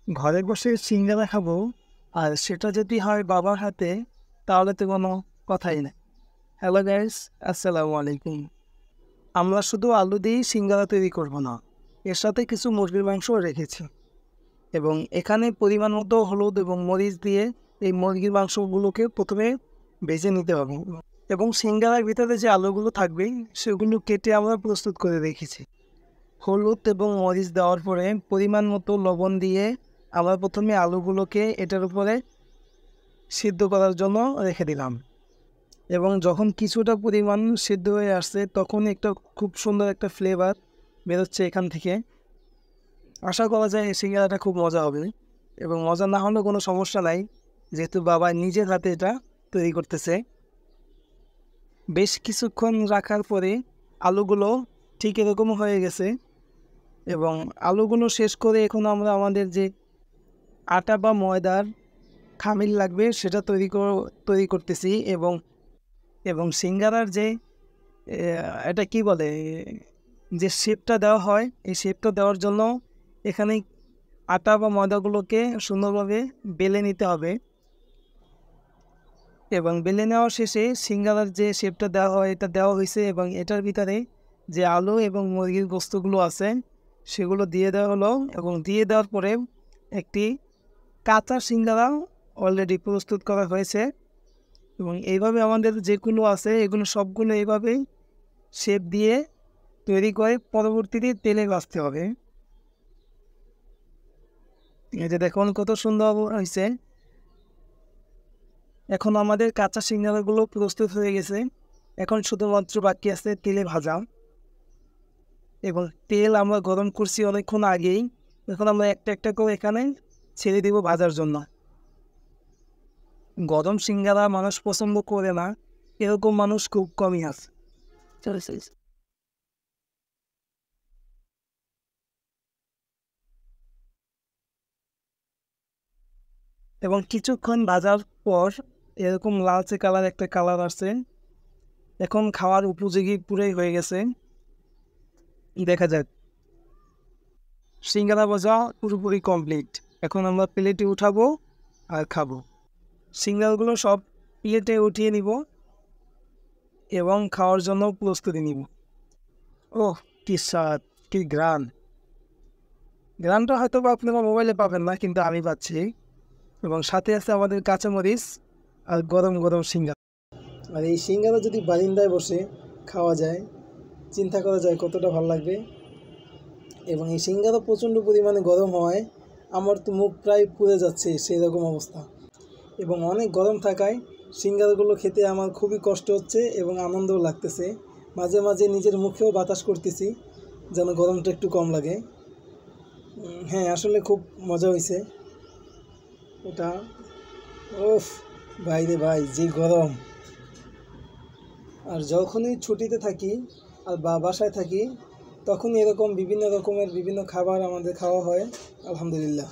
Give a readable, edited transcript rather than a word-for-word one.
ঘরে বসে সিঙ্গারা খাবো, আর সেটা যদি হয় বাবার হাতে, তাহলে তো কোনো কথাই নেই। হ্যালো গাইস, আসসালামু আলাইকুম। আমরা শুধু আলু দিয়েই সিঙ্গারা তৈরি করবো না, এর সাথে কিছু মুরগির মাংসও রেখেছি। এবং এখানে পরিমাণ মতো হলুদ এবং মরিচ দিয়ে এই মুরগির মাংসগুলোকে প্রথমে ভেজে নিতে হবে। এবং সিঙ্গারার ভিতরে যে আলুগুলো থাকবে সেগুলো কেটে আমরা প্রস্তুত করে রেখেছি। হলুদ এবং মরিচ দেওয়ার পরে পরিমাণ মতো লবণ দিয়ে আমরা প্রথমে আলুগুলোকে এটার উপরে সিদ্ধ করার জন্য রেখে দিলাম। এবং যখন কিছুটা পরিমাণ সিদ্ধ হয়ে আসছে, তখন একটা খুব সুন্দর একটা ফ্লেভার বেরোচ্ছে এখান থেকে। আশা করা যায় এই সিঙ্গারাটা খুব মজা হবে, এবং মজা না হলেও কোনো সমস্যা নাই, যেহেতু বাবা নিজের হাতে এটা তৈরি করতেছে। বেশ কিছুক্ষণ রাখার পরে আলুগুলো ঠিক এরকম হয়ে গেছে। এবং আলুগুলো শেষ করে এখন আমরা আমাদের যে আটা বা ময়দার খামির লাগবে সেটা তৈরি করতেছি। এবং এবং সিঙ্গারার যে এটা কি বলে, যে শেপটা দেওয়া হয়, এই শেপটা দেওয়ার জন্য এখানে আটা বা ময়দাগুলোকে সুন্দরভাবে বেলে নিতে হবে। এবং বেলে নেওয়ার শেষে সিঙ্গারার যে শেপটা দেওয়া হয় এটা দেওয়া হয়েছে, এবং এটার ভিতরে যে আলু এবং মুরগির গোস্তগুলো আছে সেগুলো দিয়ে দেওয়া হলো। এবং দিয়ে দেওয়ার পরে একটি কাঁচা সিঙ্গারা অলরেডি প্রস্তুত করা হয়েছে। এবং এইভাবে আমাদের যেগুলো আছে এগুলো সবগুলো এইভাবেই শেপ দিয়ে তৈরি করে পরবর্তীতে তেলে ভাজতে হবে। এই যে দেখুন কত সুন্দর হয়েছে। এখন আমাদের কাঁচা সিঙ্গারাগুলো প্রস্তুত হয়ে গেছে। এখন শুধুমাত্র বাকি আছে তেলে ভাজা। এবং তেল আমরা গরম করছি অনেকক্ষণ আগেই। এখন আমরা একটা একটা করে এখানে ছেড়ে দিব ভাজার জন্য। গরম সিঙ্গারা মানুষ পছন্দ করে না, এরকম মানুষ খুব কমই আছে। এবং কিছুক্ষণ ভাজার পর এরকম লালচে কালার একটা কালার আসছে। এখন খাওয়ার উপযোগী পুরাই হয়ে গেছে। দেখা যাক। সিঙ্গারা ভাজা পুরোপুরি কমপ্লিট। এখন আমরা প্লেটে উঠাবো আর খাবো। সিঙ্গারাগুলো সব প্লেটে উঠিয়ে নিব এবং খাওয়ার জন্য প্রস্তুতি নিব। ওহ, কি স্বাদ, কি ঘ্রাণ! ঘ্রাণটা হয়তো বা আপনারা মোবাইলে পাবেন না, কিন্তু আমি পাচ্ছি। এবং সাথে আছে আমাদের কাঁচামরিচ আর গরম গরম সিঙ্গারা। আর এই সিঙ্গারা যদি বারিন্দায় বসে খাওয়া যায়, চিন্তা করা যায় কতটা ভালো লাগবে। এবং এই সিঙ্গারা প্রচণ্ড পরিমাণে গরম হওয়ায় আমার তো মুখ প্রায় পুড়ে যাচ্ছে, সেই রকম অবস্থা। এবং অনেক গরম থাকায় সিঙ্গারাগুলো খেতে আমার খুবই কষ্ট হচ্ছে এবং আনন্দও লাগতেছে। মাঝে মাঝে নিজের মুখেও বাতাস করতেছি যেন গরমটা একটু কম লাগে। হ্যাঁ, আসলে খুব মজা হয়েছে এটা। ওফ, ভাই রে ভাই, যে গরম! আর যখনই ছুটিতে থাকি আর বাসায় থাকি, তখন এরকম বিভিন্ন রকমের বিভিন্ন খাবার আমাদের খাওয়া হয়, আলহামদুলিল্লাহ।